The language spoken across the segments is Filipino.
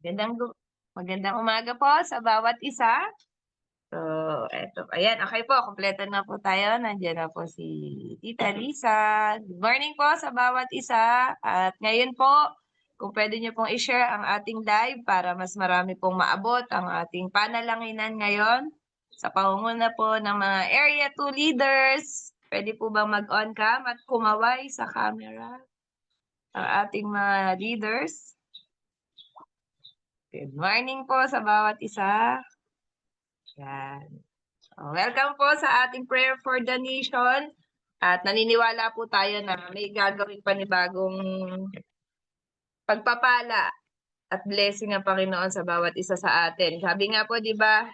Magandang, magandang umaga po sa bawat isa. So, eto, ayan, okay po, kompleto na po tayo. Nandiyan na po si Tita Lisa. Good morning po sa bawat isa. At ngayon po, kung pwede niyo pong i-share ang ating live para mas marami pong maabot ang ating panalanginan ngayon sa pangunguna po ng mga Area 2 leaders. Pwede po bang mag-on cam at kumaway sa camera ang ating mga leaders? Good morning po sa bawat isa. Yan. Welcome po sa ating prayer for the nation. At naniniwala po tayo na may gagawing panibagong pagpapala at blessing ng Panginoon sa bawat isa sa atin. Sabi nga po, di ba,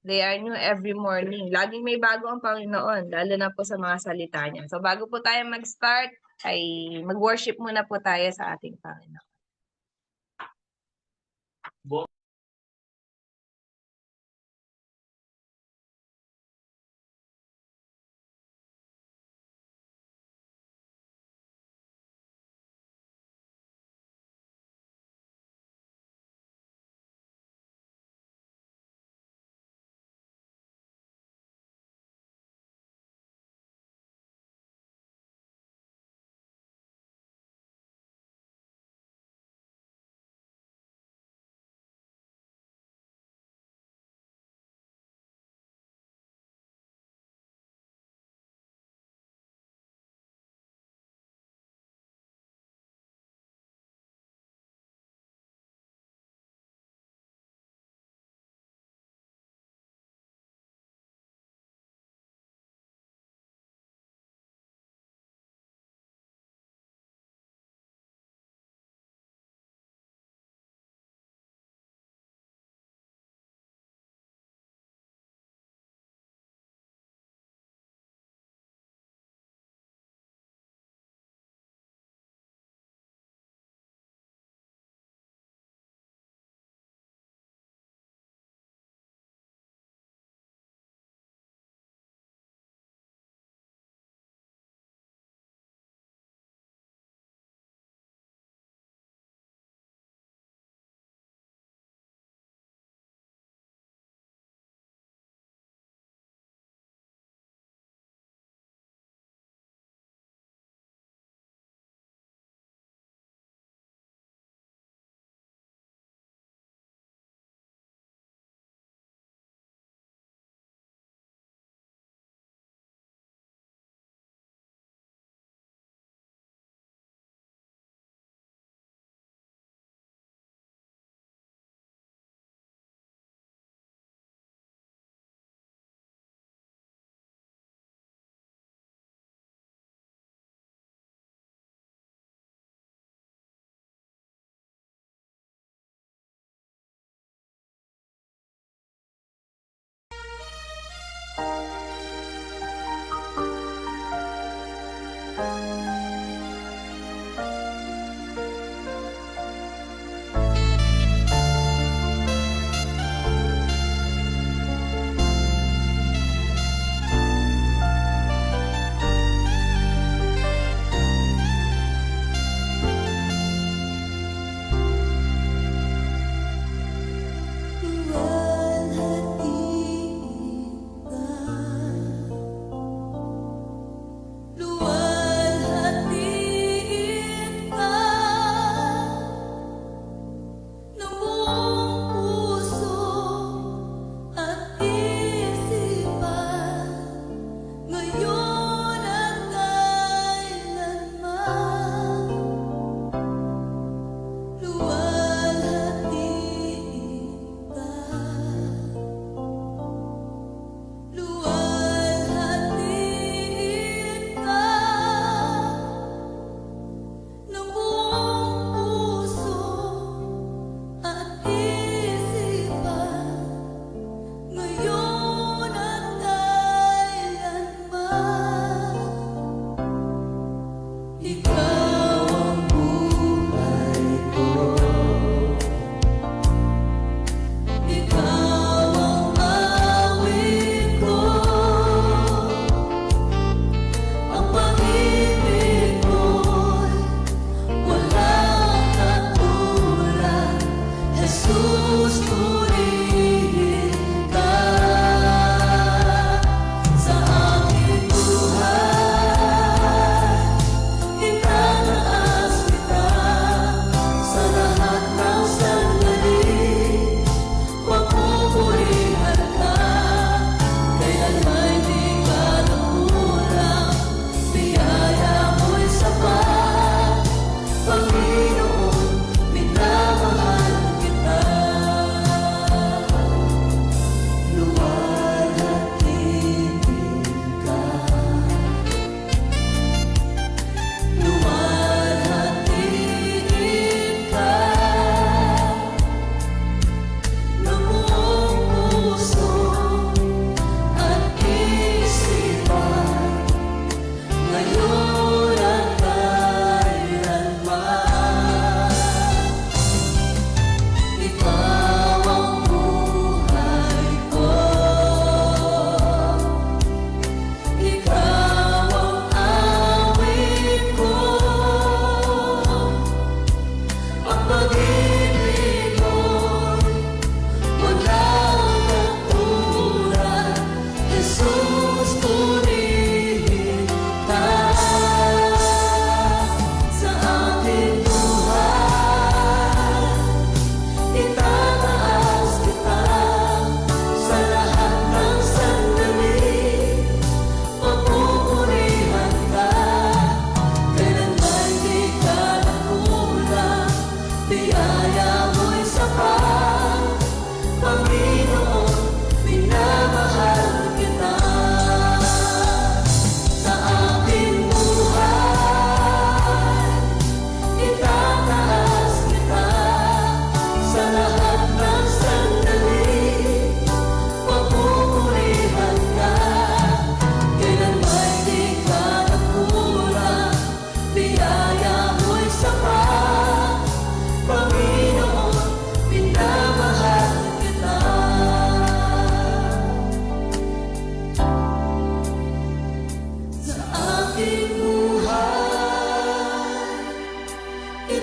they are new every morning. Laging may bago ang Panginoon, lalo na po sa mga salita niya. So bago po tayo mag-start, ay mag-worship muna po tayo sa ating Panginoon.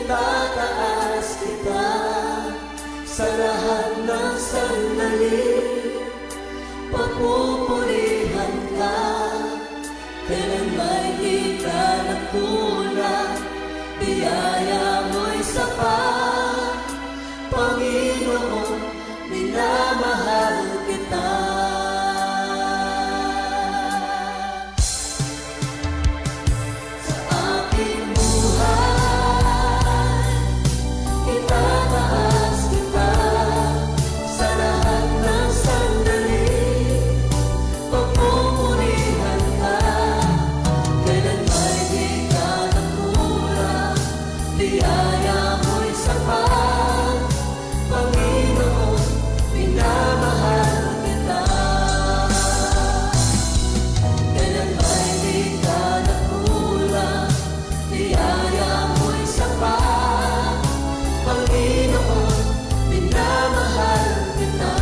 Itataas kita sa lahat ng sandali. Papupurihan ka, kailan may di ka nagkulang. Biyaya mo'y sapat, Panginoon, minamahal kita. Sa aking buhay, itataas kita sa lahat ng sandali. Papupurihan ka, kailan may di ka nagkulang. Biyaya mo'y sapat, Panginoon, minamahal kita. Kailan may di ka nagkulang. Biyaya mo'y sapat, Panginoon, minamahal kita.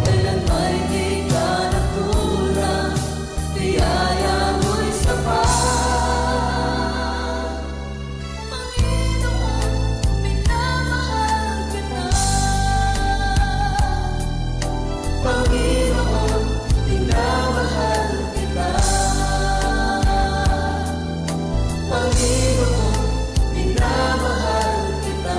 Kailan may di ka nagkulang. Biyaya mo'y sapat, Panginoon, minamahal kita. Panginoon, minamahal kita. Panginoon, minamahal kita.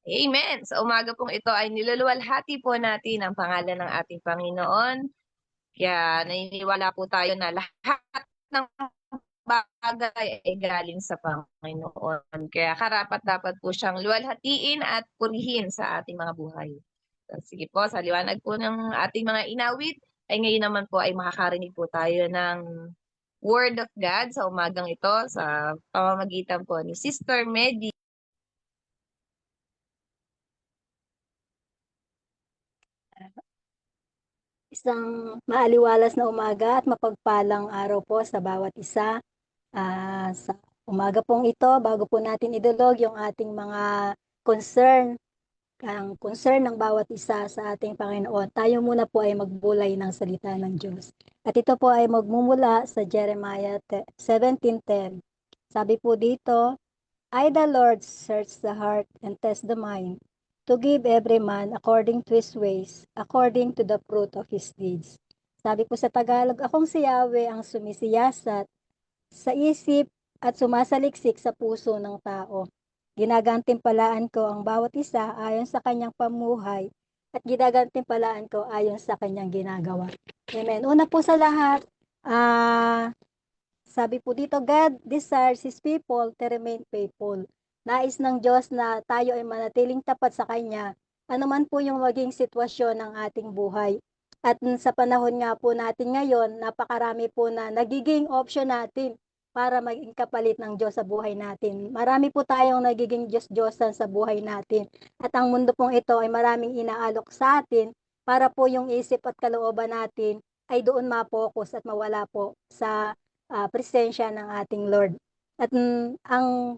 Amen. Sa umaga pong ito ay niluluwalhati po natin ang pangalan ng ating Panginoon. Kaya naniniwala po tayo na lahat ng bagay ay galing sa Panginoon. Kaya karapat-dapat po siyang luwalhatiin at purihin sa ating mga buhay. So, sige po, sa liwanag po ng ating mga inawit, ay ngayon naman po ay makakarinig po tayo ng Word of God sa umagang ito sa pamamagitan po ni Sister Medi. Isang maaliwalas na umaga at mapagpalang araw po sa bawat isa. Sa umaga pong ito, bago po natin idulog yung ating mga concern, ang concern ng bawat isa sa ating Panginoon, tayo muna po ay magbulay ng salita ng Diyos. At ito po ay magmumula sa Jeremiah 17:10. Sabi po dito, I the Lord search the heart and test the mind, to give every man according to his ways, according to the fruit of his deeds. Sabi po sa Tagalog, akong si Yahweh ang sumisiyasat sa isip at sumasaliksik sa puso ng tao. Ginagantimpalaan ko ang bawat isa ayon sa kanyang pamuhay at ginagantimpalaan ko ayon sa kanyang ginagawa. Amen. Una po sa lahat, sabi po dito, God desires His people to remain faithful. Nais ng Diyos na tayo ay manatiling tapat sa Kanya, anuman po yung maging sitwasyon ng ating buhay. At sa panahon nga po natin ngayon, napakarami po na nagiging option natin para maging kapalit ng Diyos sa buhay natin. Marami po tayong nagiging Diyos-Diyosan sa buhay natin. At ang mundo pong ito ay maraming inaalok sa atin para po yung isip at kalooban natin ay doon ma-focus at mawala po sa presensya ng ating Lord. At ang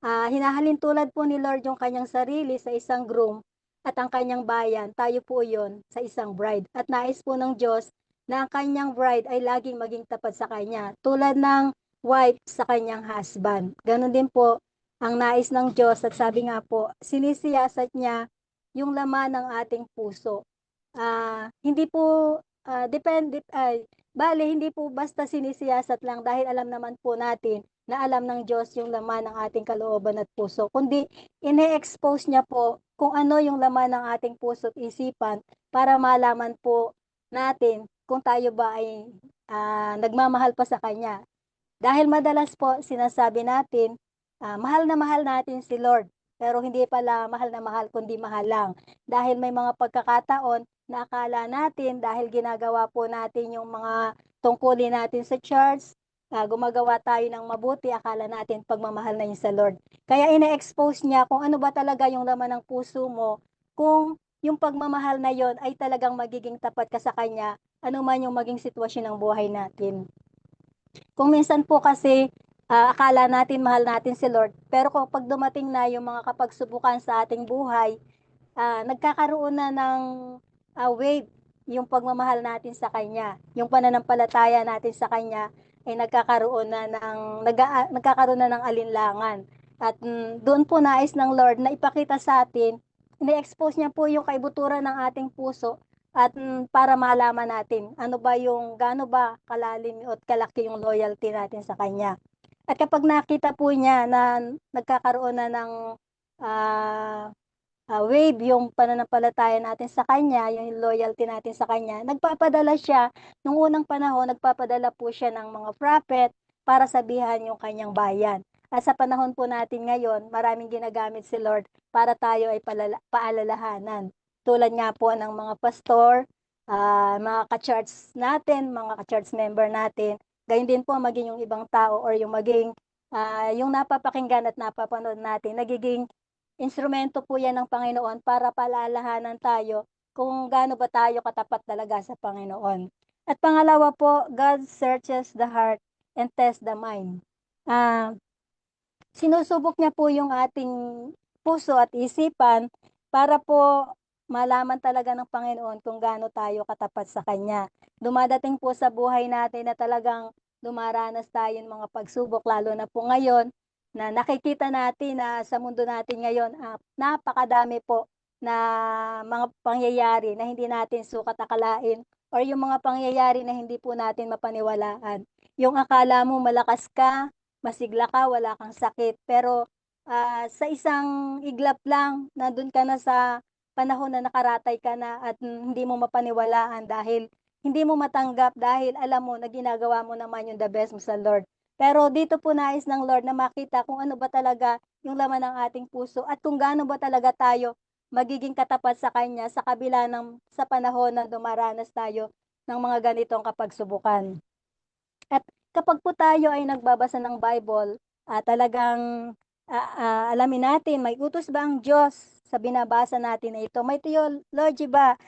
hinahalin tulad po ni Lord yung kanyang sarili sa isang groom at ang kanyang bayan, tayo po yon sa isang bride. At nais po ng Diyos na ang kanyang bride ay laging maging tapat sa kanya, tulad ng wife sa kanyang husband. Ganon din po ang nais ng Diyos at sabi nga po, sinisiyasat niya yung laman ng ating puso. Hindi po depende bale, hindi po basta sinisiyasat lang dahil alam naman po natin na alam ng Diyos yung laman ng ating kalooban at puso, kundi ine-expose niya po kung ano yung laman ng ating puso at isipan para malaman po natin kung tayo ba ay nagmamahal pa sa Kanya. Dahil madalas po sinasabi natin, mahal na mahal natin si Lord, pero hindi pala mahal na mahal kundi mahal lang. Dahil may mga pagkakataon na akala natin dahil ginagawa po natin yung mga tungkulin natin sa church, gumagawa tayo ng mabuti, akala natin pagmamahal na yun sa Lord. Kaya ina-expose niya kung ano ba talaga yung laman ng puso mo, kung yung pagmamahal na yon ay talagang magiging tapat ka sa Kanya ano man yung maging sitwasyon ng buhay natin. Kung minsan po kasi akala natin mahal natin si Lord, pero kapag dumating na yung mga kapagsubukan sa ating buhay, nagkakaroon na ng wave yung pagmamahal natin sa Kanya. Yung pananampalataya natin sa Kanya ay nagkakaroon na ng alinlangan. At doon po nais ng Lord na ipakita sa atin, ini-expose niya po yung kaibuturan ng ating puso at para malaman natin ano ba yung gaano ba kalalim at kalaki yung loyalty natin sa Kanya. At kapag nakita po niya na nagkakaroon na ng ah, wave yung pananampalataya natin sa Kanya, yung loyalty natin sa Kanya, nagpapadala siya, nung unang panahon, nagpapadala po siya ng mga prophet para sabihan yung kanyang bayan. At sa panahon po natin ngayon, maraming ginagamit si Lord para tayo ay paalalahanan. Tulad nga po ng mga pastor, mga ka-church natin, mga ka-church member natin, gayon din po maging yung ibang tao or yung maging yung napapakinggan at napapanood natin, nagiging instrumento po yan ng Panginoon para paalalahanan tayo kung gaano ba tayo katapat talaga sa Panginoon. At pangalawa po, God searches the heart and tests the mind. Ah, Sinusubok niya po yung ating puso at isipan para po malaman talaga ng Panginoon kung gaano tayo katapat sa Kanya. Dumadating po sa buhay natin na talagang dumaranas tayo ng mga pagsubok, lalo na po ngayon na nakikita natin na sa mundo natin ngayon, napakadami po na mga pangyayari na hindi natin sukat akalain or yung mga pangyayari na hindi po natin mapaniwalaan. Yung akala mo malakas ka, masigla ka, wala kang sakit. Pero sa isang iglap lang, nandun ka na sa panahon na nakaratay ka na at hindi mo mapaniwalaan dahil hindi mo matanggap dahil alam mo na ginagawa mo naman yung the best mo sa Lord. Pero dito po nais ng Lord na makita kung ano ba talaga yung laman ng ating puso at kung gaano ba talaga tayo magiging katapat sa Kanya sa kabila ng sa panahon na dumaranas tayo ng mga ganitong kapagsubukan. At kapag po tayo ay nagbabasa ng Bible, talagang alamin natin, may utos ba ang Diyos sa binabasa natin na ito? May theology ba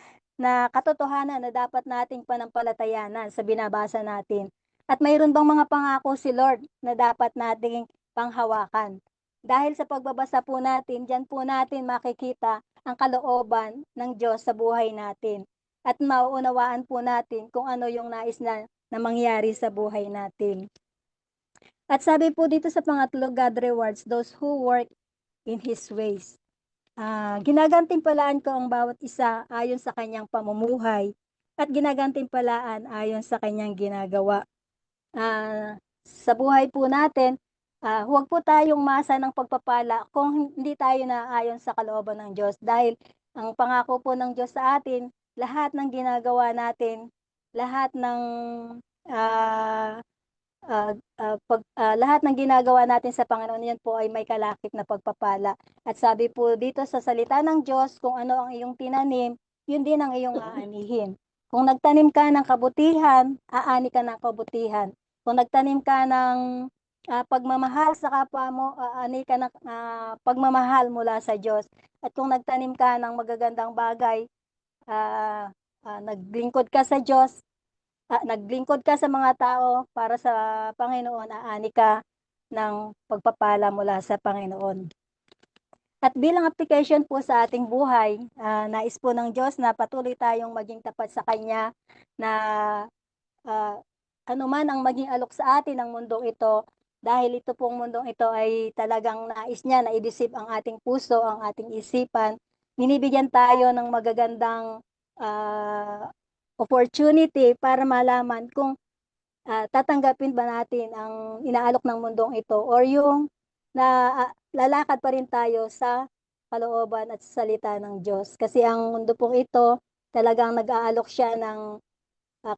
na katotohanan na dapat nating panampalatayanan sa binabasa natin? At mayroon bang mga pangako si Lord na dapat nating panghawakan? Dahil sa pagbabasa po natin, diyan po natin makikita ang kalooban ng Diyos sa buhay natin. At mauunawaan po natin kung ano yung nais na mangyari sa buhay natin. At sabi po dito sa pangatlo, God rewards those who work in His ways. Ginagantimpalaan ko ang bawat isa ayon sa kanyang pamumuhay at ginagantimpalaan ayon sa kanyang ginagawa. Sa buhay po natin, huwag po tayong masa ng pagpapala kung hindi tayo naayon sa kalooban ng Diyos dahil ang pangako po ng Diyos sa atin, lahat ng ginagawa natin, lahat ng ah, lahat ng ginagawa natin sa Panginoon, yan po ay may kalakip na pagpapala. At sabi po dito sa salita ng Diyos, kung ano ang iyong tinanim, yun din ang iyong aanihin. Kung nagtanim ka ng kabutihan, aani ka ng kabutihan. Kung nagtanim ka ng pagmamahal sa kapwa mo, aani ka ng pagmamahal mula sa Diyos. At kung nagtanim ka ng magagandang bagay, naglingkod ka sa Diyos, naglingkod ka sa mga tao para sa Panginoon, aani ka ng pagpapala mula sa Panginoon. At bilang application po sa ating buhay, nais po ng Diyos na patuloy tayong maging tapat sa Kanya na ano man ang maging alok sa atin ng mundong ito, dahil ito pong mundong ito ay talagang nais niya na i-deceive ang ating puso, ang ating isipan. Binibigyan tayo ng magagandang opportunity para malaman kung tatanggapin ba natin ang inaalok ng mundong ito or yung lalakad pa rin tayo sa kalooban at sa salita ng Diyos. Kasi ang mundo pong ito, talagang nag-aalok siya ng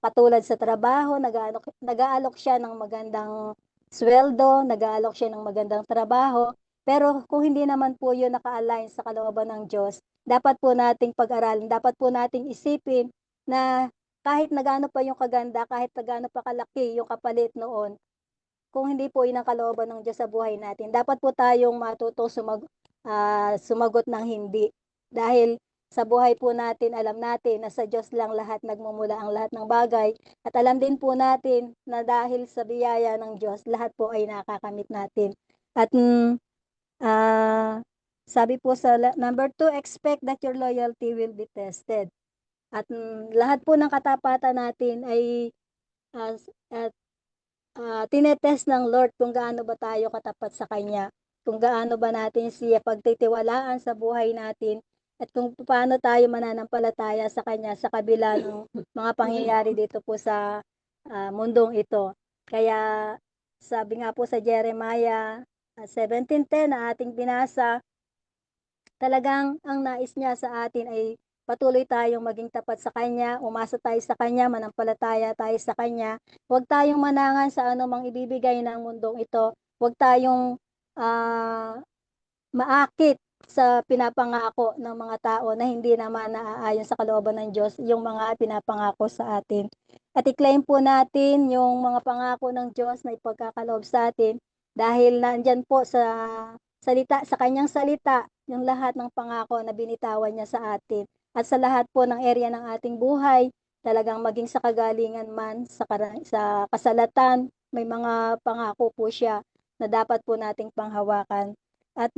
katulad sa trabaho, nag-aalok siya ng magandang sweldo, nag-aalok siya ng magandang trabaho. Pero kung hindi naman po yun naka-align sa kalooban ng Diyos, dapat po nating pag-aralin, dapat po nating isipin na kahit nagano pa yung kaganda, kahit nagano pa kalaki yung kapalit noon, kung hindi po yun ang kalooban ng Diyos sa buhay natin, dapat po tayong matutong sumagot ng hindi. Dahil sa buhay po natin, alam natin na sa Diyos lang lahat nagmumula ang lahat ng bagay. At alam din po natin na dahil sa biyaya ng Diyos, lahat po ay nakakamit natin. At sabi po sa number 2, expect that your loyalty will be tested. At lahat po ng katapatan natin ay uh, tinetest ng Lord kung gaano ba tayo katapat sa Kanya, kung gaano ba natin siya pagtitiwalaan sa buhay natin, at kung paano tayo mananampalataya sa Kanya sa kabila ng mga pangyayari dito po sa mundong ito. Kaya sabi nga po sa Jeremiah 17:10 na ating binasa, talagang ang nais niya sa atin ay patuloy tayong maging tapat sa Kanya, umasa tayo sa Kanya, manampalataya tayo sa Kanya. Huwag tayong manangan sa anumang ibibigay ng mundong ito. Huwag tayong maakit sa pinapangako ng mga tao na hindi naman naaayon sa kalooban ng Diyos yung mga pinapangako sa atin. At i-claim po natin yung mga pangako ng Diyos na ipagkakaloob sa atin dahil nandyan po sa kanyang salita yung lahat ng pangako na binitawan niya sa atin. At sa lahat po ng area ng ating buhay, talagang maging sa kagalingan man, sa kasalatan, may mga pangako po siya na dapat po nating panghawakan. At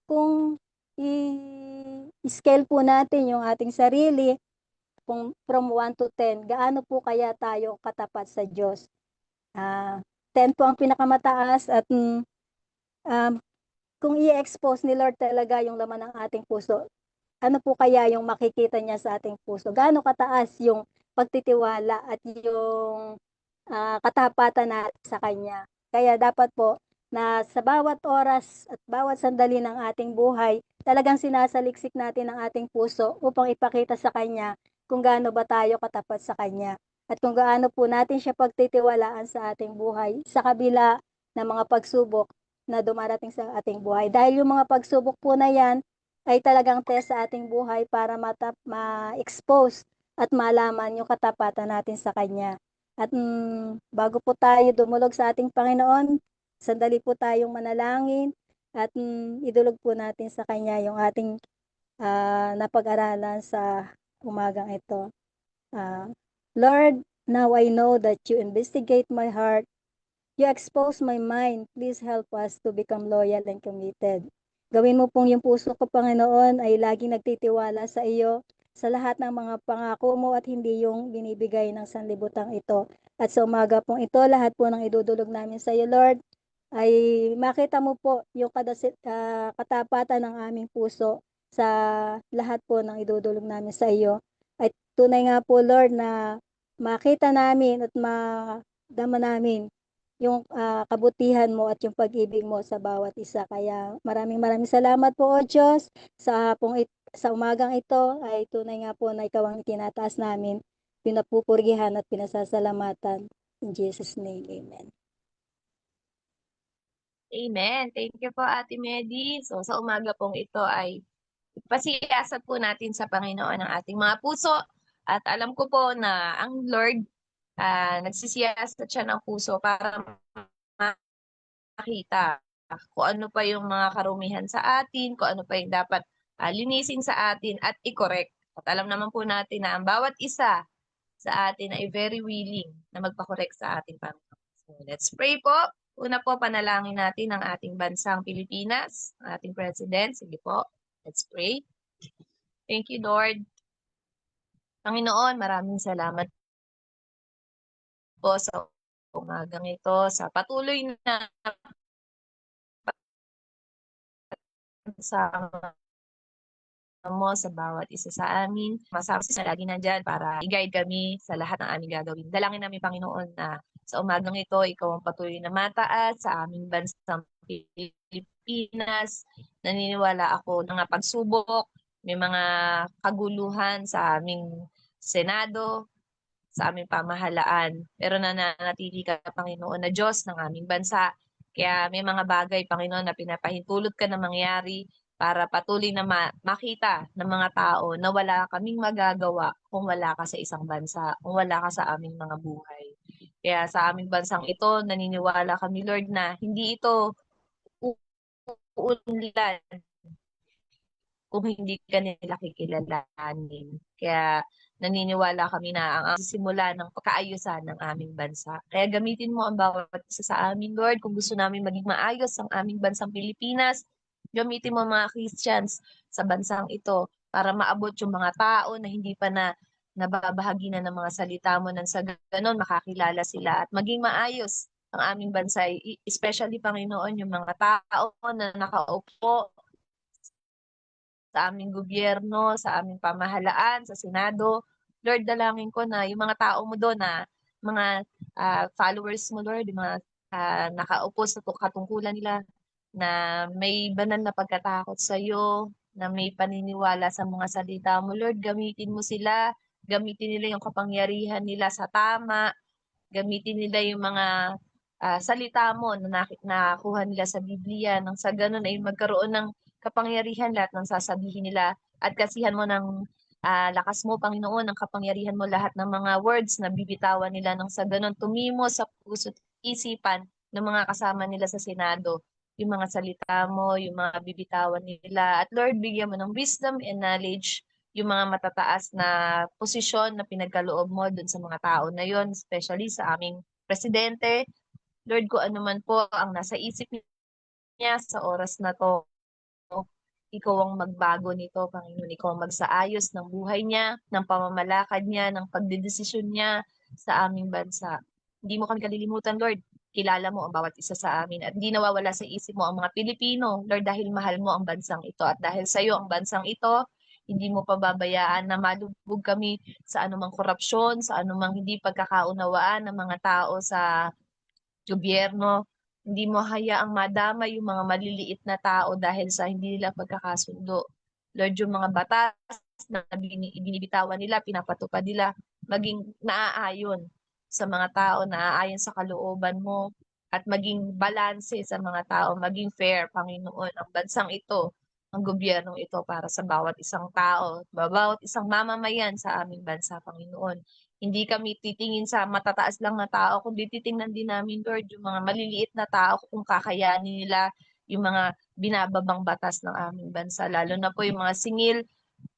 kung i-scale po natin yung ating sarili, kung from 1 to 10, gaano po kaya tayo katapat sa Diyos? 10 po ang pinakamataas at kung i-expose ni Lord talaga yung laman ng ating puso, ano po kaya yung makikita niya sa ating puso? Gaano kataas yung pagtitiwala at yung katapatan natin sa Kanya? Kaya dapat po na sa bawat oras at bawat sandali ng ating buhay, talagang sinasaliksik natin ang ating puso upang ipakita sa Kanya kung gaano ba tayo katapat sa Kanya at kung gaano po natin siya pagtitiwalaan sa ating buhay sa kabila ng mga pagsubok na dumarating sa ating buhay. Dahil yung mga pagsubok po na yan ay talagang test sa ating buhay para ma-expose at malaman yung katapatan natin sa Kanya. At bago po tayo dumulog sa ating Panginoon, sandali po tayong manalangin at idulog po natin sa Kanya yung ating napag-aralan sa umagang ito. Lord, now I know that you investigate my heart. You expose my mind. Please help us to become loyal and committed. Gawin mo pong yung puso ko, Panginoon, ay laging nagtitiwala sa iyo sa lahat ng mga pangako mo at hindi yung binibigay ng sanlibutan ito. At sa umaga pong ito, lahat po ng idudulog namin sa iyo, Lord, ay makita mo po yung katapatan ng aming puso sa lahat po ng idudulog namin sa iyo. At tunay nga po, Lord, na makita namin at madama namin yung kabutihan mo at yung pag-ibig mo sa bawat isa. Kaya maraming salamat po, O Diyos, sa umagang ito ay tunay nga po na ikaw ang itinataas namin, pinapupurihan at pinasasalamatan. In Jesus' name, Amen. Amen. Thank you po, Ate Medi. So, sa umaga pong ito ay pasiyasat po natin sa Panginoon ang ating mga puso. At alam ko po na ang Lord, nagsisiyasat siya ng puso para makita kung ano pa yung mga karumihan sa atin, kung ano pa yung dapat linisin sa atin at i-correct. At alam naman po natin na ang bawat isa sa atin ay very willing na magpa-correct sa ating Panginoon. So, let's pray po. Una po, panalangin natin ang ating bansang Pilipinas, ang ating President. Sige po, let's pray. Thank you, Lord. Panginoon, maraming salamat po sa umagang ito, sa patuloy na sa mo sa bawat isa sa amin. Masama sa lagi nandyan para i-guide kami sa lahat ng aming gagawin. Dalangin namin, Panginoon, na sa umagang ito, ikaw ang patuloy na mataas sa aming bansang Pilipinas. Naniniwala ako na nga pagsubok, may mga kaguluhan sa aming Senado, sa aming pamahalaan. Pero nananatili ka, Panginoon, na Diyos ng aming bansa. Kaya may mga bagay, Panginoon, na pinapahintulot ka na mangyari para patuloy na makita ng mga tao na wala kaming magagawa kung wala ka sa isang bansa, kung wala ka sa aming mga buhay. Kaya sa aming bansang ito, naniniwala kami, Lord, na hindi ito uunlad kung hindi ka nila kikilalanin. Kaya naniniwala kami na ang simula ng pagkaayusan ng aming bansa. Kaya gamitin mo ang bawat isa sa amin, Lord. Kung gusto namin maging maayos ang aming bansang Pilipinas, gamitin mo mga Christians sa bansang ito para maabot yung mga tao na hindi pa nababahagi na ng mga salita mo nang sa ganon makakilala sila at maging maayos ang aming bansa, especially Panginoon, yung mga tao na nakaupo sa aming gobyerno, sa aming pamahalaan, sa Senado. Lord, dalangin ko na yung mga tao mo doon na mga followers mo, Lord, yung mga nakaupo sa katungkulan nila na may banal na pagkatakot sa iyo, na may paniniwala sa mga salita mo. Lord, gamitin mo sila, gamitin nila yung kapangyarihan nila sa tama, gamitin nila yung mga salita mo na nakuha nila sa Biblia nang sa ganun ay magkaroon ng kapangyarihan lahat ng sasabihin nila at kasihan mo ng lakas mo, Panginoon, ng kapangyarihan mo lahat ng mga words na bibitawan nila nang sa ganun tumimo sa puso't isipan ng mga kasama nila sa Senado yung mga salita mo, yung mga bibitawan nila. At Lord, bigyan mo ng wisdom and knowledge yung mga matataas na posisyon na pinagkaloob mo dun sa mga tao na yon, especially sa aming presidente. Lord, kung ano man po ang nasa isip niya sa oras na to, ikaw ang magbago nito, Panginoon. Ikaw ang magsaayos ng buhay niya, ng pamamalakad niya, ng pagdedesisyon niya sa aming bansa. Hindi mo kami kalilimutan, Lord. Kilala mo ang bawat isa sa amin at hindi nawawala sa isip mo ang mga Pilipino, Lord, dahil mahal mo ang bansang ito at dahil sa iyo ang bansang ito, hindi mo pababayaan na malubog kami sa anumang korupsyon, sa anumang hindi pagkakaunawaan ng mga tao sa gobyerno. Hindi mo hayaang madama yung mga maliliit na tao dahil sa hindi nila pagkakasundo. Lord, yung mga batas na binibitawan nila, pinapatupad nila, maging naaayon sa mga tao, naaayon sa kalooban mo, at maging balanse sa mga tao, maging fair, Panginoon, ang bansang ito, ang gobyernong ito para sa bawat isang tao, bawat isang mamamayan sa aming bansa, Panginoon. Hindi kami titingin sa matataas lang na tao, kundi titingnan din namin, Lord, yung mga maliliit na tao kung kakayanin nila yung mga binababang batas ng aming bansa. Lalo na po yung mga singil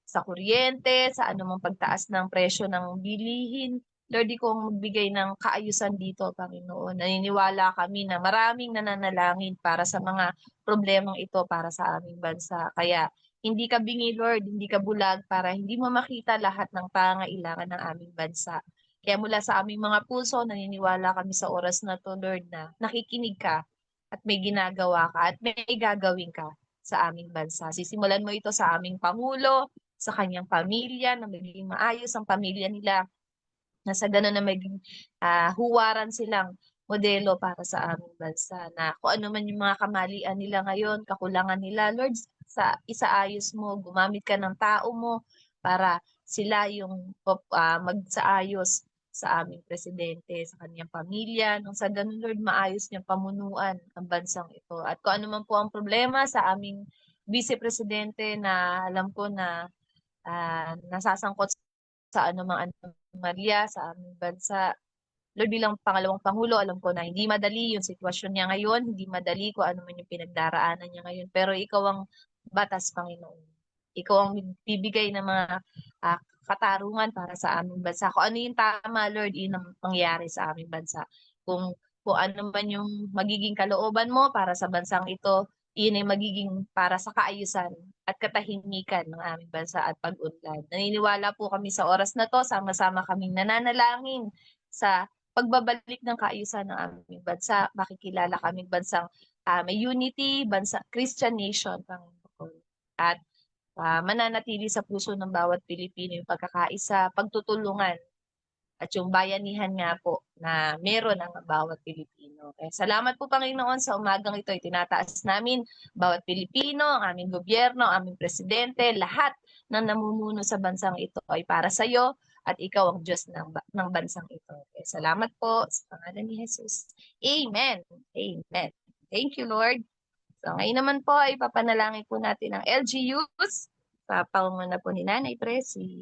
sa kuryente, sa anumang pagtaas ng presyo ng bilihin. Lord, di ko magbigay ng kaayusan dito, Panginoon. Naniniwala kami na maraming nananalangin para sa mga problemang ito para sa aming bansa. Kaya hindi ka bingi, Lord, hindi ka bulag para hindi mo makita lahat ng pangailangan ng aming bansa. Kaya mula sa aming mga puso, naniniwala kami sa oras na to, Lord, na nakikinig ka at may ginagawa ka at may gagawin ka sa aming bansa. Sisimulan mo ito sa aming Pangulo, sa kanyang pamilya, na magiging maayos ang pamilya nila, na sa gano'n na maging huwaran silang modelo para sa aming bansa, na kung ano man yung mga kamalian nila ngayon, kakulangan nila, Lord, sa isaayos mo, gumamit ka ng tao mo para sila yung magsaayos sa aming presidente, sa kanyang pamilya, nung sa ganun, Lord, maayos niyang pamunuan ang bansang ito. At kung ano man po ang problema sa aming vice-presidente na alam ko na nasasangkot sa anumang anomalya sa aming bansa. Lord, bilang pangalawang Pangulo, alam ko na hindi madali yung sitwasyon niya ngayon, hindi madali kung ano man yung pinagdaraanan niya ngayon, pero ikaw ang batas, Panginoon. Ikaw ang bibigay ng mga katarungan para sa aming bansa. Kung ano yung tama, Lord, yun ang mangyari sa aming bansa. Kung ano man yung magiging kalooban mo para sa bansang ito, yun ay magiging para sa kaayusan at katahimikan ng aming bansa at pag-unlad. Naniniwala po kami sa oras na to, sama-sama kaming nananalangin sa pagbabalik ng kaayusan ng aming bansa. Makikilala kaming bansang may unity, bansa, Christian nation, Panginoon. At mananatili sa puso ng bawat Pilipino yung pagkakaisa, pagtutulungan, at yung bayanihan nga po na meron ang bawat Pilipino. Kaya salamat po, Panginoon, sa umagang ito. Itinataas namin bawat Pilipino, ang aming gobyerno, ang aming presidente, lahat ng namumuno sa bansang ito ay para sa iyo at ikaw ang Diyos ng bansang ito. Kaya salamat po sa pangalan ni Jesus. Amen. Amen. Thank you, Lord. So ngayon naman po ay papanalangin po natin ang LGUs sa pangunguna po ni Nanay Presi.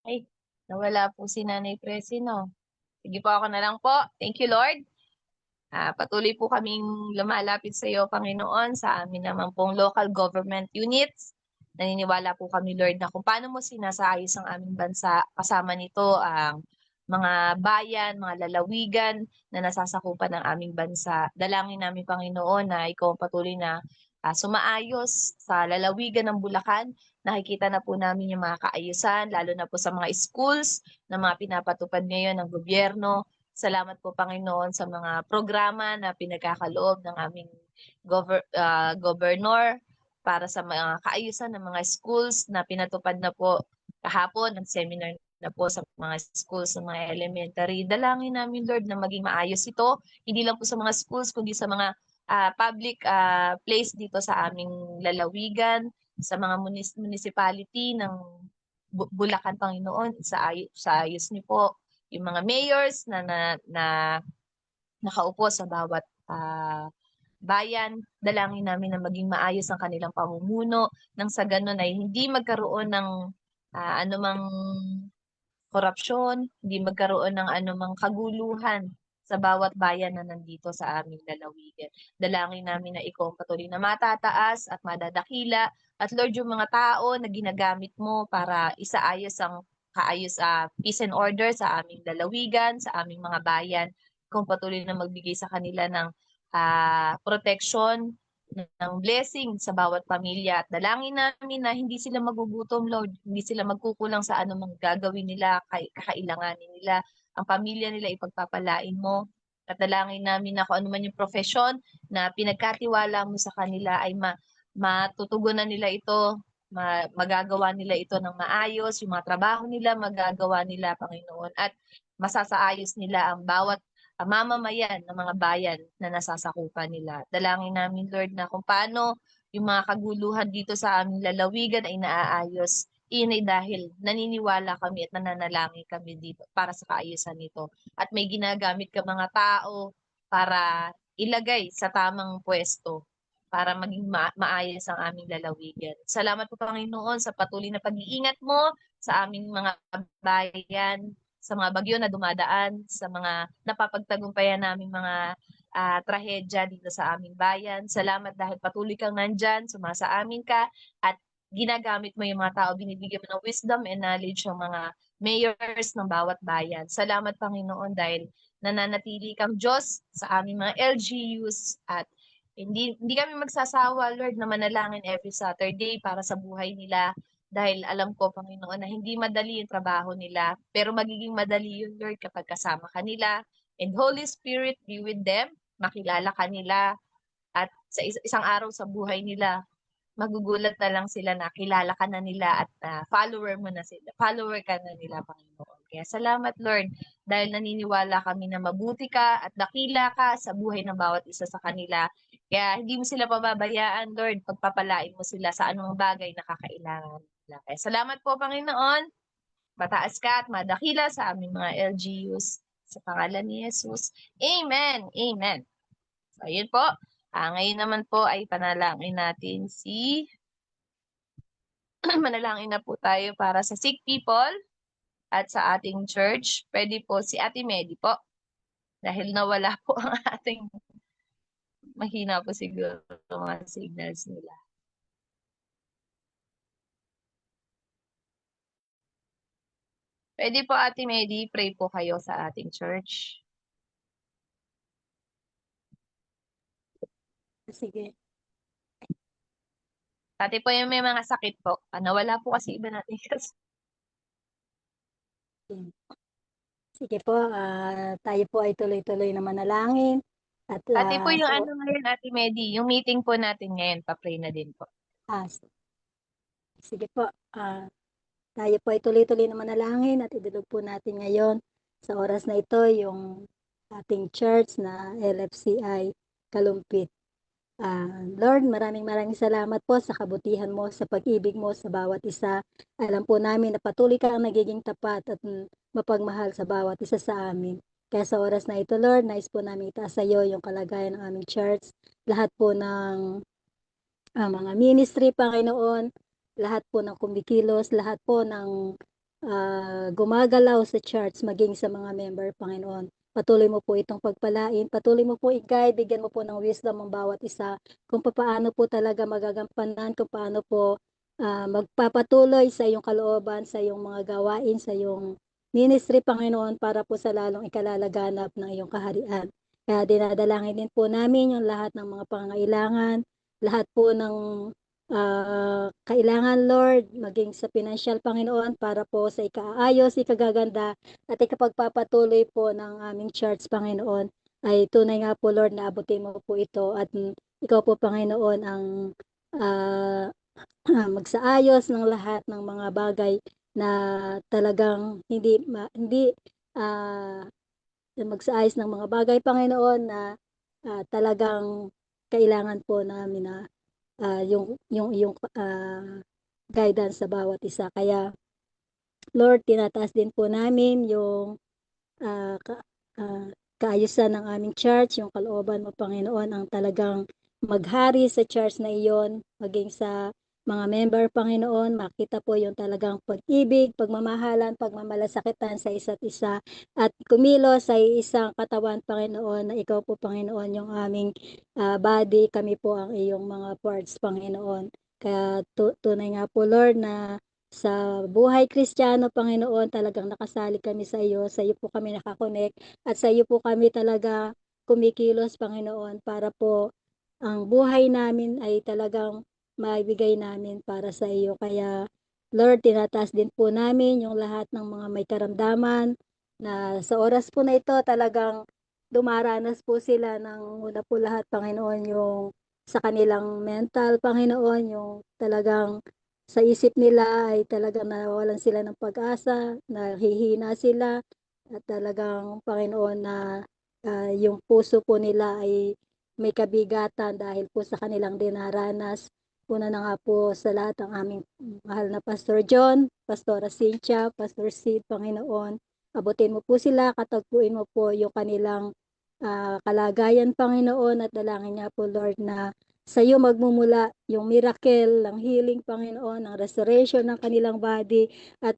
Ay, nawala po si Nanay Presi, no? Sige po, ako na lang po. Thank you, Lord. Patuloy po kaming lumalapit sa iyo, Panginoon, sa amin naman pong local government units. Naniniwala po kami, Lord, na kung paano mo sinasaayos ang aming bansa, kasama nito ang mga bayan, mga lalawigan na nasasakupan ng aming bansa. Dalangin namin, Panginoon, na ikaw ang patuloy na sumaayos sa lalawigan ng Bulacan. Nakikita na po namin yung mga kaayusan, lalo na po sa mga schools na mga pinapatupad ngayon ng gobyerno. Salamat po, Panginoon, sa mga programa na pinagkakaloob ng aming governor para sa mga kaayusan ng mga schools na pinatupad na po kahapon ng seminar na po sa mga schools, sa mga elementary. Dalangin namin, Lord, na maging maayos ito, hindi lang po sa mga schools, kundi sa mga public place dito sa aming lalawigan, sa mga municipality ng Bulacan, Panginoon, sa ayos niyo po yung mga mayors na nakaupo sa bawat bayan. Dalangin namin na maging maayos ang kanilang pamumuno nang sa ganun ay hindi magkaroon ng anumang korupsyon, hindi magkaroon ng anumang kaguluhan sa bawat bayan na nandito sa aming lalawigan. Dalangin namin na ikaw ang patuloy na matataas at madadakila. At Lord, yung mga tao na ginagamit mo para isaayos ang peace and order sa aming lalawigan, sa aming mga bayan, ikaw ang patuloy na magbigay sa kanila ng protection, ng blessing sa bawat pamilya. At dalangin namin na hindi sila magugutom, Lord. Hindi sila magkukulang sa anumang gagawin nila, kakailanganin nila. Ang pamilya nila ipagpapalain mo. At dalangin namin na kung ano man yung profesyon na pinagkatiwala mo sa kanila ay matutugunan nila ito, magagawa nila ito ng maayos, yung mga trabaho nila magagawa nila, Panginoon. At masasaayos nila ang bawat mamamayan ng mga bayan na nasasakupan nila. Dalangin namin, Lord, na kung paano yung mga kaguluhan dito sa aming lalawigan ay naaayos. Iyon ay dahil naniniwala kami at nananalangin kami dito para sa kaayusan nito. At may ginagamit ka mga tao para ilagay sa tamang pwesto para maging maayos ang aming lalawigan. Salamat po, Panginoon, sa patuloy na pag-iingat mo sa aming mga bayan, sa mga bagyo na dumadaan, sa mga napapagtagumpayan namin mga trahedya dito sa aming bayan. Salamat dahil patuloy kang nandyan, sumasa amin ka, at ginagamit mo yung mga tao, binibigyan mo ng wisdom and knowledge yung mga mayors ng bawat bayan. Salamat, Panginoon, dahil nananatili kang Diyos sa aming mga LGUs at hindi kami magsasawa, Lord, na manalangin every Saturday para sa buhay nila dahil alam ko, Panginoon, na hindi madali yung trabaho nila, pero magiging madali yun, Lord, kapag kasama ka nila. And Holy Spirit, be with them, makilala ka nila, at sa isang araw sa buhay nila, magugulat na lang sila na kilala ka na nila at follower mo na sila. Follower ka na nila, Panginoon. Kaya salamat, Lord, dahil naniniwala kami na mabuti ka at dakila ka sa buhay ng bawat isa sa kanila. Kaya hindi mo sila pababayaan, Lord. Pagpapalain mo sila sa anong bagay na kakailangan nila. Kaya salamat po, Panginoon. Mataas ka at madakila sa aming mga LGUs. Sa pangalan ni Jesus. Amen. Amen. So, ayun po. Ngayon naman po ay panalangin natin manalangin na po tayo para sa sick people at sa ating church. Pwede po si Ate Medi po. Dahil nawala po ang ating mahina po siguro mga signals nila. Pwede po Ate Medi, pray po kayo sa ating church. Sige. Ate po yung may mga sakit po. Nawala po kasi iba natin kasi. Sige po, tayo po ay tuloy-tuloy na manalangin. At Ate po yung ano ngayon, Ate Medi, yung meeting po natin ngayon, pa-pray na din po. Sige po, tayo po ay tuloy-tuloy na manalangin at idulog po natin ngayon sa oras na ito yung ating church na LFCI Kalumpit. Lord, maraming salamat po sa kabutihan mo, sa pag-ibig mo sa bawat isa. Alam po namin na patuloy ka ang nagiging tapat at mapagmahal sa bawat isa sa amin. Kaya sa oras na ito, Lord, nais po namin itaas sa iyo yung kalagayan ng aming church. Lahat po ng mga ministry, Panginoon, lahat po ng kumikilos, lahat po ng gumagalaw sa church maging sa mga member, Panginoon. Patuloy mo po itong pagpalain, patuloy mo po i-guide, bigyan mo po ng wisdom ang bawat isa kung paano po talaga magagampanan, kung paano po magpapatuloy sa iyong kalooban, sa iyong mga gawain, sa iyong ministry, Panginoon, para po sa lalong ikalalaganap ng iyong kaharian. Kaya dinadalangin din po namin yung lahat ng mga pangangailangan, lahat po ng kailangan, Lord, maging sa financial, Panginoon, para po sa ikaayos, ikagaganda, at ikapagpapatuloy po ng aming church, Panginoon, ay tunay nga po, Lord, na abutin mo po ito at ikaw po, Panginoon, ang ah, magsaayos ng lahat ng mga bagay na talagang hindi ah, magsaayos ng mga bagay, Panginoon, na talagang kailangan po namin na yung guidance sa bawat isa. Kaya, Lord, tinataas din po namin yung ah, ka, kaayusan ng aming church, yung kalooban mo, Panginoon, ang talagang maghari sa church na iyon, maging sa mga member, Panginoon, makita po yung talagang pag-ibig, pagmamahalan, pagmamalasakitan sa isa't isa, at kumilos sa isang katawan, Panginoon, na ikaw po, Panginoon, yung aming body, kami po ang iyong mga parts, Panginoon. Kaya tunay nga po, Lord, na sa buhay Kristiyano, Panginoon, talagang nakasali kami sa iyo po kami nakakonek, at sa iyo po kami talaga kumikilos, Panginoon, para po ang buhay namin ay talagang maibigay namin para sa iyo. Kaya, Lord, tinataas din po namin yung lahat ng mga may karamdaman na sa oras po na ito talagang dumaranas po sila ng una po lahat, Panginoon, yung sa kanilang mental, Panginoon, yung talagang sa isip nila ay talagang nawawalan sila ng pag-asa, nahihina sila, at talagang, Panginoon, na yung puso po nila ay may kabigatan dahil po sa kanilang dinaranas. Una na nga po sa lahat ang aming mahal na Pastor John, Pastora Cynthia, Pastor Sid, Panginoon. Abutin mo po sila, katagpuin mo po yung kanilang kalagayan, Panginoon, at dalangin niya po, Lord, na sa iyo magmumula yung miracle, ng healing, Panginoon, ng restoration ng kanilang body, at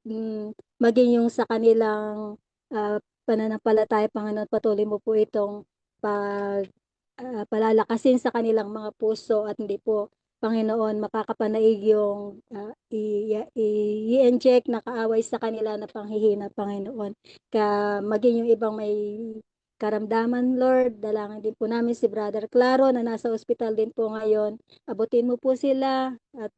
maging yung sa kanilang pananampalataya, Panginoon, patuloy mo po itong pag palalakasin sa kanilang mga puso, at hindi po, Panginoon, makakapanaig yung i-inject na kaaway sa kanila na panghihina, Panginoon. Kaya maging yung ibang may karamdaman, Lord, dalangin din po namin si Brother Claro na nasa ospital din po ngayon. Abutin mo po sila, at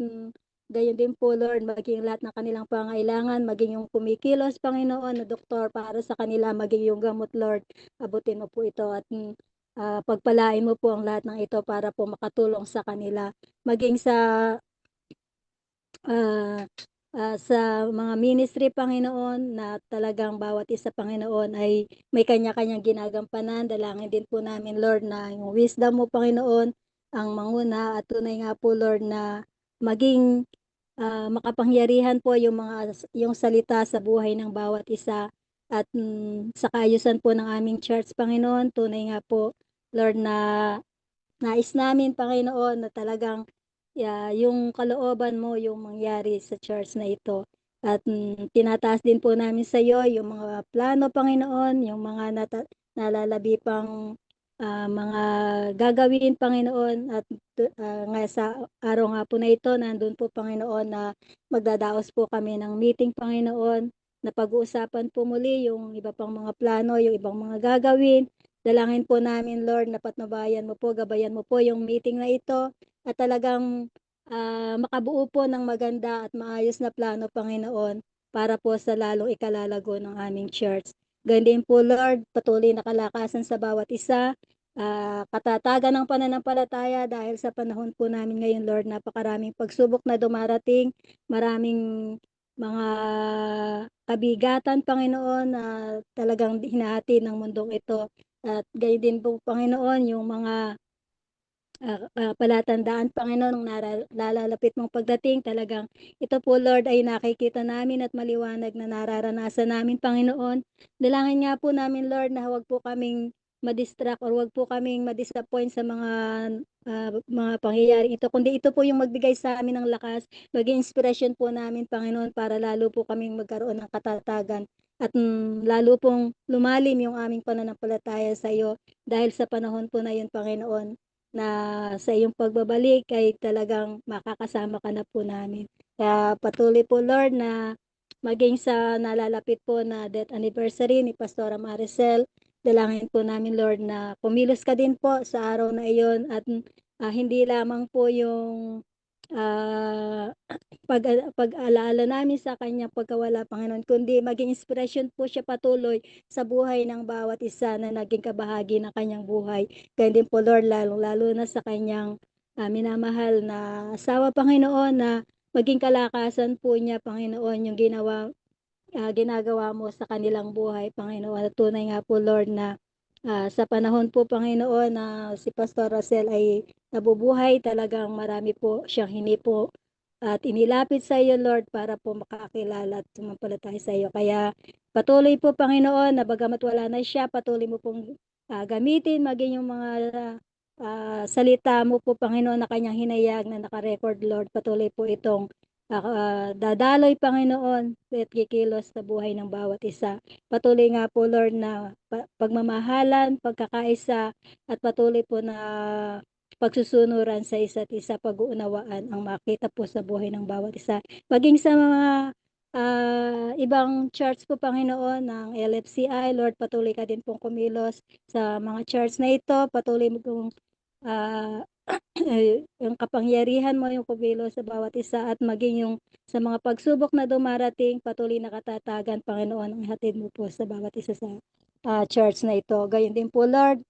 gayon din po, Lord, maging lahat ng kanilang pangailangan, maging yung kumikilos, Panginoon, na doktor para sa kanila, maging yung gamot, Lord, abutin mo po ito, at pagpalain mo po ang lahat ng ito para po makatulong sa kanila. Maging ah, sa mga ministry, Panginoon, na talagang bawat isa, Panginoon, ay may kanya-kanyang ginagampanan. Dalangin din po namin, Lord, na yung wisdom mo, Panginoon, ang manguna, at tunay nga po, Lord, na maging makapangyarihan po yung salita sa buhay ng bawat isa, at sa kaayusan po ng aming church, Panginoon. Tunay nga po, Lord, na nais namin, Panginoon, na talagang yung kalooban mo yung mangyari sa church na ito. At tinataas din po namin sa iyo yung mga plano, Panginoon, yung mga nalalabi pang mga gagawin, Panginoon. At nga sa araw nga po na ito, nandun po, Panginoon, na magdadaos po kami ng meeting, Panginoon, na pag-uusapan po muli yung iba pang mga plano, yung ibang mga gagawin. Dalangin po namin, Lord, na patnubayan mo po, gabayan mo po yung meeting na ito, at talagang makabuo po ng maganda at maayos na plano, Panginoon, para po sa lalong ikalalago ng aming church. Ganyan din po, Lord, patuloy na kalakasan sa bawat isa, katatagan ng pananampalataya dahil sa panahon po namin ngayon, Lord, napakaraming pagsubok na dumarating, maraming mga kabigatan, Panginoon, na talagang hinahati ng mundong ito. At gayon din po, Panginoon, yung mga palatandaan, Panginoon, ng nalalapit mong pagdating. Talagang ito po, Lord, ay nakikita namin at maliwanag na nararanasan namin, Panginoon. Dalangin nga po namin, Lord, na huwag po kaming ma-distract or wag po kaming ma-disappoint sa mga pangyayaring ito, kundi ito po yung magbigay sa amin ng lakas, maging inspirasyon po namin, Panginoon, para lalo po kaming magkaroon ng katatagan at lalo pong lumalim yung aming pananampalataya sa iyo dahil sa panahon po na yun, Panginoon, na sa iyong pagbabalik ay talagang makakasama ka na po namin. Kaya patuloy po, Lord, na maging sa nalalapit po na death anniversary ni Pastora Maricel, dalangin po namin, Lord, na kumilos ka din po sa araw na iyon at hindi lamang po yung ah, pag-alaala namin sa kanyang pagkawala, Panginoon, kundi maging inspirasyon po siya patuloy sa buhay ng bawat isa na naging kabahagi ng kanyang buhay. Kaya din po, Lord, lalo na sa kanyang minamahal na asawa, Panginoon, na maging kalakasan po niya, Panginoon, yung ginagawa mo sa kanilang buhay, Panginoon. At tunay nga po, Lord, na sa panahon po, Panginoon, na si Pastor Rosel ay nabubuhay, talagang marami po siyang hinipo at inilapit sa iyo, Lord, para po makakilala at sumampalataya sa iyo. Kaya patuloy po, Panginoon, na bagamat wala na siya, patuloy mo pong gamitin, maging yung mga salita mo po, Panginoon, na kanyang hinayag na nakarecord, Lord. Patuloy po itong dadaloy, Panginoon, at kikilos sa buhay ng bawat isa. Patuloy nga po, Lord, na pagmamahalan, pagkakaisa, at patuloy po na pagsusunuran sa isa't isa, pag-uunawaan ang makita po sa buhay ng bawat isa. Maging sa mga ibang church po, Panginoon, ng LFCI, Lord, patuloy ka din pong kumilos sa mga church na ito. Patuloy mo pong ah, yung kapangyarihan mo yung kumilos sa bawat isa at maging yung sa mga pagsubok na dumarating, patuloy na katatagan, Panginoon, ang hatid mo po sa bawat isa sa church na ito. Gayon din po, Lord,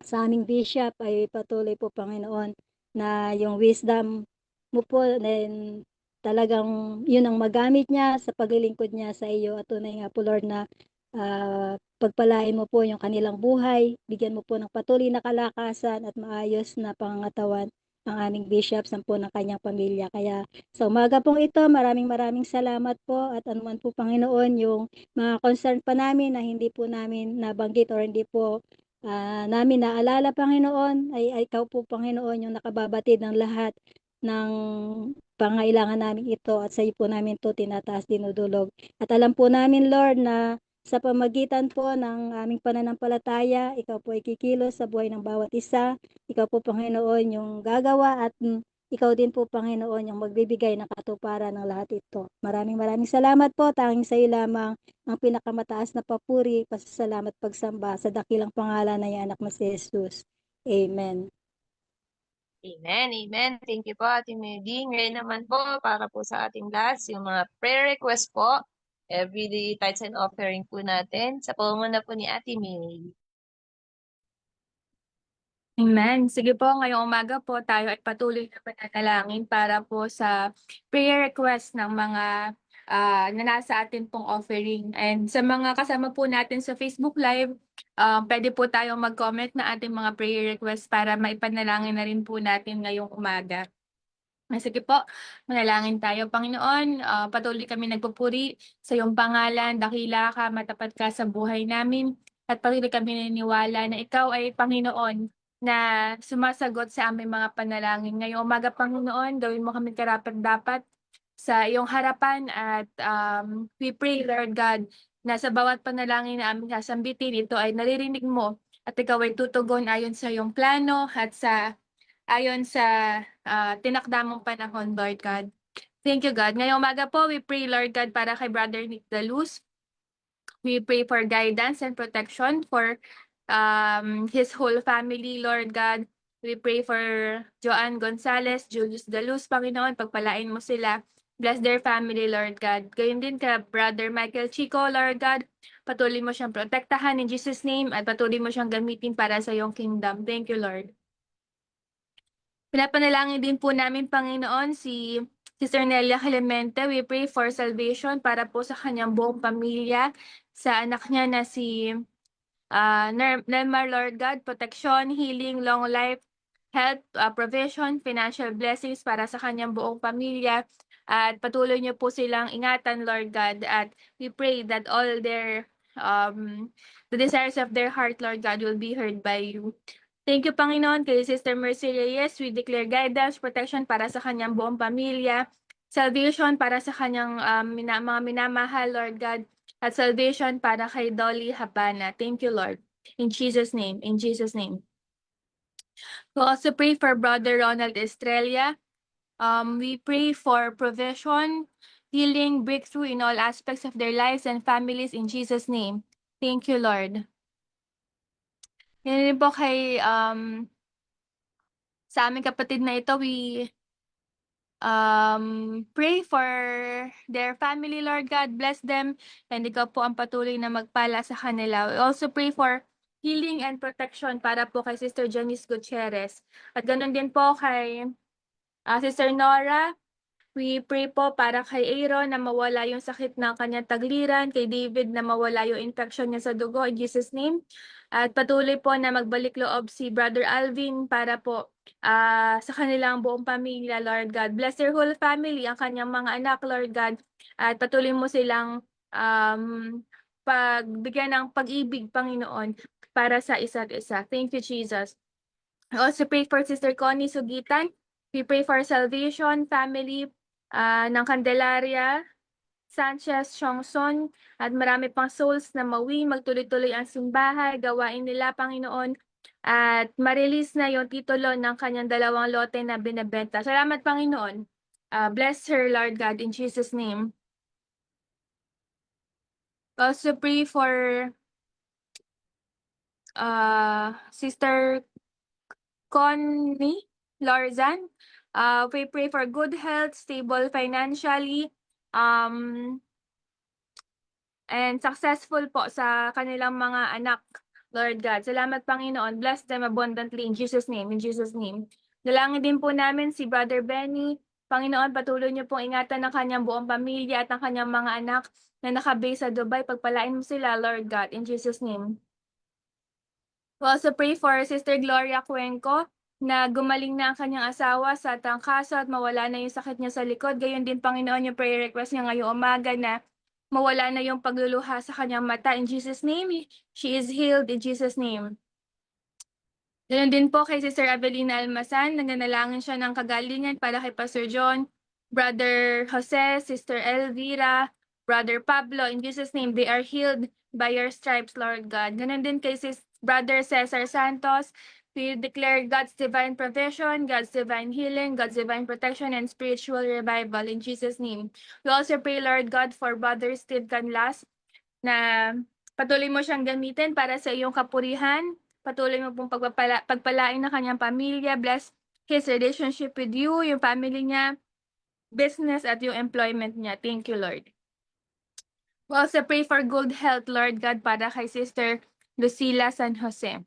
sa aming bishop ay patuloy po, Panginoon, na yung wisdom mo po, then talagang yun ang magamit niya sa paglilingkod niya sa iyo. At tunay nga po, Lord, na pagpalain mo po yung kanilang buhay, bigyan mo po ng patuloy na kalakasan at maayos na pangangatawan ang aming bishop sa po ng kanyang pamilya. Kaya sa umaga pong ito, maraming maraming salamat po at anuman po, Panginoon, yung mga concern pa namin na hindi po namin nabanggit or hindi po namin naalala, Panginoon, ay ikaw po, Panginoon, yung nakababatid ng lahat ng pangailangan namin ito at sa iyo po namin ito tinataas, dinudulog. At alam po namin, Lord, na sa pamagitan po ng aming pananampalataya, ikaw po ay kikilos sa buhay ng bawat isa. Ikaw po, Panginoon, yung gagawa at ikaw din po, Panginoon, yung magbibigay ng katuparan ng lahat ito. Maraming maraming salamat po. Tanging sa iyo lamang ang pinakamataas na papuri, pasasalamat, pagsamba sa dakilang pangalan ng iyong anak na si Jesus. Amen. Amen, amen. Thank you po, Ate Medi. Ngayon naman po, para po sa ating last, yung mga prayer request po. Everyday tithes and offering po natin. Sa pamumuno po ni Ate May. Amen. Sige po, ngayong umaga po tayo ay patuloy na pananalangin para po sa prayer request ng mga na nasa atin pong offering. And sa mga kasama po natin sa Facebook Live, pwede po tayong mag-comment na ating mga prayer request para maipanalangin na rin po natin ngayong umaga. Sige po, manalangin tayo. Panginoon, patuloy kami nagpupuri sa iyong pangalan, dakila ka, matapat ka sa buhay namin, at patuloy kami naniniwala na ikaw ay Panginoon na sumasagot sa aming mga panalangin. Ngayong umaga, Panginoon, gawin mo kami karapat-dapat sa iyong harapan at we pray, Lord God, na sa bawat panalangin na aming sasambitin, ito ay naririnig mo at ikaw ay tutugon ayon sa iyong plano at ayon sa tinakda mong panahon, Lord God. Thank you, God. Ngayong umaga po, we pray, Lord God, para kay Brother Nick Daluz. We pray for guidance and protection for his whole family, Lord God. We pray for Joanne Gonzalez, Julius Daluz, Panginoon, pagpalain mo sila. Bless their family, Lord God. Gayun din ka, Brother Michael Chico, Lord God. Patuloy mo siyang protektahan in Jesus' name at patuloy mo siyang gamitin para sa iyong kingdom. Thank you, Lord. Pinapanalangin din po namin, Panginoon, si Sister Nelia Clemente. We pray for salvation para po sa kanyang buong pamilya, sa anak niya na si Nelmar, Lord God, protection, healing, long life, health, provision, financial blessings para sa kanyang buong pamilya. At patuloy niyo po silang ingatan, Lord God. At we pray that all their the desires of their heart, Lord God, will be heard by you. Thank you, Panginoon, kay Sister Mercy Reyes. We declare guidance, protection para sa kanyang buong pamilya, salvation para sa kanyang mga minamahal, Lord God, at salvation para kay Dolly Habana. Thank you, Lord. In Jesus' name, in Jesus' name. We also pray for Brother Ronald Estrella. We pray for provision, healing, breakthrough in all aspects of their lives and families in Jesus' name. Thank you, Lord. Yan din po kay sa aming kapatid na ito, we pray for their family, Lord God. Bless them, and ikaw po ang patuloy na magpala sa kanila. We also pray for healing and protection para po kay Sister Janice Gutierrez. At ganun din po kay Sister Nora. We pray po para kay Aaron na mawala yung sakit ng kanyang tagliran, kay David na mawala yung infection niya sa dugo in Jesus' name. At patuloy po na magbalik loob si Brother Alvin para po sa kanilang buong pamilya, Lord God. Bless their whole family, ang kanyang mga anak, Lord God. At patuloy mo silang pagbigyan ng pag-ibig, Panginoon, para sa isa't isa. Thank you, Jesus. I also pray for Sister Connie Sugitan. We pray for salvation, family, ng Candelaria, Sanchez, Chongson, at marami pang souls na magtuloy-tuloy ang simbahay, gawain nila, Panginoon, at ma-release na yung titulo ng kanyang 2 lote na binebenta. Salamat, Panginoon. Bless her, Lord God, in Jesus' name. Also pray for Sister Connie Lorzan. We pray for good health, stable financially, and successful po sa kanilang mga anak, Lord God. Salamat, Panginoon. Bless them abundantly in Jesus' name, in Jesus' name. Dalangin din po namin si Brother Benny. Panginoon, patuloy niyo pong ingatan ng kanyang buong pamilya at ng kanyang mga anak na nakabase sa Dubai. Pagpalain mo sila, Lord God, in Jesus' name. We also pray for Sister Gloria Cuenco na gumaling na ang kanyang asawa sa trangkaso at mawala na yung sakit niya sa likod. Gayon din, Panginoon, yung prayer request niya ngayong umaga na mawala na yung pagluluha sa kanyang mata. In Jesus' name, she is healed in Jesus' name. Gayon din po kay Sister Avelina Almasan, nananalangin siya ng kagalingan para kay Pastor John, Brother Jose, Sister Elvira, Brother Pablo. In Jesus' name, they are healed by your stripes, Lord God. Ganon din kay Brother Cesar Santos. We declare God's divine provision, God's divine healing, God's divine protection, and spiritual revival in Jesus' name. We also pray, Lord God, for Brother Steve Canlas na patuloy mo siyang gamitin para sa iyong kapurihan. Patuloy mo pong pagpalain ng kanyang pamilya. Bless his relationship with you, yung family niya, business, at yung employment niya. Thank you, Lord. We also pray for good health, Lord God, para kay Sister Lucila San Jose.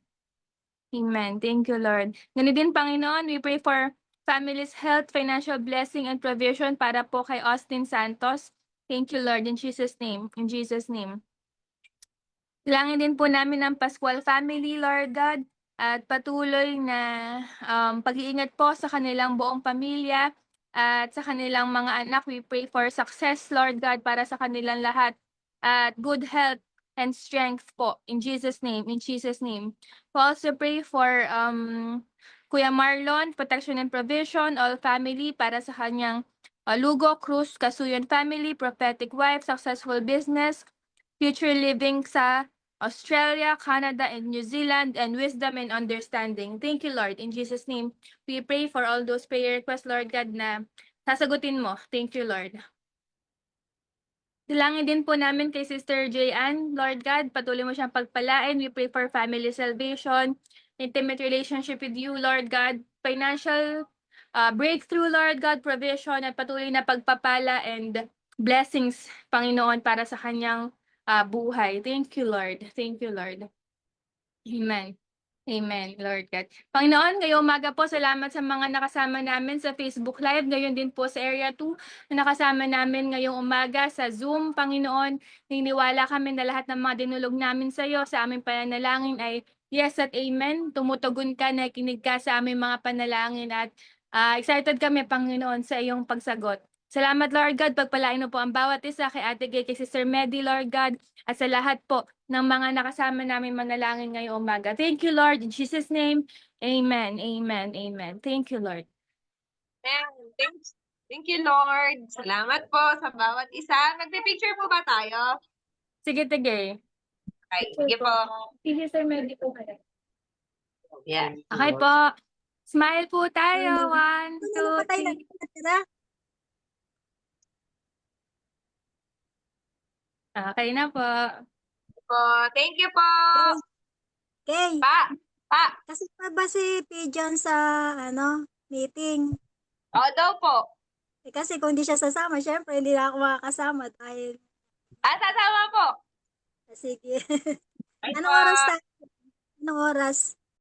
Amen. Thank you, Lord. Ganun din, Panginoon, we pray for family's health, financial blessing, and provision para po kay Austin Santos. Thank you, Lord, in Jesus' name. In Jesus' name. Bilangin din po namin ang Pascual family, Lord God, at patuloy na pag-iingat po sa kanilang buong pamilya at sa kanilang mga anak. We pray for success, Lord God, para sa kanilang lahat at good health and strength po. In Jesus' name, in Jesus' name. We also pray for Kuya Marlon, protection and provision, all family para sa kanyang Lugo, Cruz, Casuyon family, prophetic wife, successful business, future living sa Australia, Canada, and New Zealand, and wisdom and understanding. Thank you, Lord. In Jesus' name, we pray for all those prayer requests, Lord God, na sasagutin mo. Thank you, Lord. Dalangin din po namin kay Sister J.Ann, Lord God, patuloy mo siyang pagpalain. We pray for family salvation, intimate relationship with you, Lord God, financial breakthrough, Lord God, provision, at patuloy na pagpapala and blessings, Panginoon, para sa kanyang buhay. Thank you, Lord. Thank you, Lord. Amen. Amen, Lord God. Panginoon, ngayong umaga po, salamat sa mga nakasama namin sa Facebook Live. Ngayon din po sa Area 2 na nakasama namin ngayong umaga sa Zoom. Panginoon, niniwala kami na lahat ng mga dinulog namin sa iyo sa aming pananalangin ay yes at amen. Tumutugon ka, nakikinig ka sa aming mga panalangin at excited kami, Panginoon, sa iyong pagsagot. Salamat, Lord God. Pagpalain mo po ang bawat isa kay Ate Gay, kay Sister Medi, Lord God, at sa lahat po ng mga nakasama namin manalangin ngayong umaga. Thank you, Lord. In Jesus' name, amen, amen, amen. Thank you, Lord. Amen. Thank you, Lord. Salamat po sa bawat isa. Magpipicture po ba tayo? Sige, Tige. Okay, sige po. Si Sister Medi po kayo. Yeah. Okay po. Smile po tayo. 1, Ano 2, pa tayo 3. nagtitira? Okay na po. Po. Thank you po. Okay. Pa. Kasi pa ba si Pigeon sa meeting? O daw po. Kasi kung di siya sasama, syempre hindi na ako makakasama dahil Sasama po. sige. Ay Anong po. oras tayo? Anong oras?